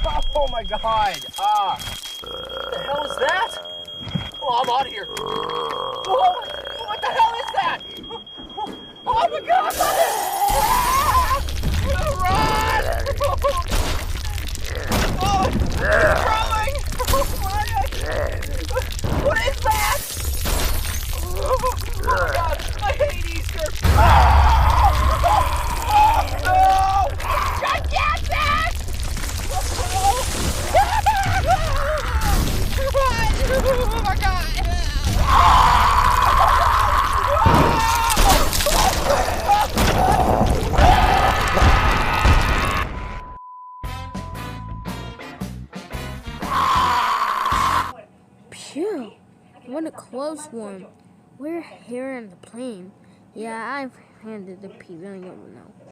Oh my god! What the hell is that? Oh, I'm out of here. Whoa! What the hell is that? Oh my god! Run! Oh, it's crawling! What is that? Oh my god! I hate Easter! Oh no! Gigantic! Oh my god! Phew, what a close one. We're here in the plane. Yeah, I've handed the Peeps. I don't know.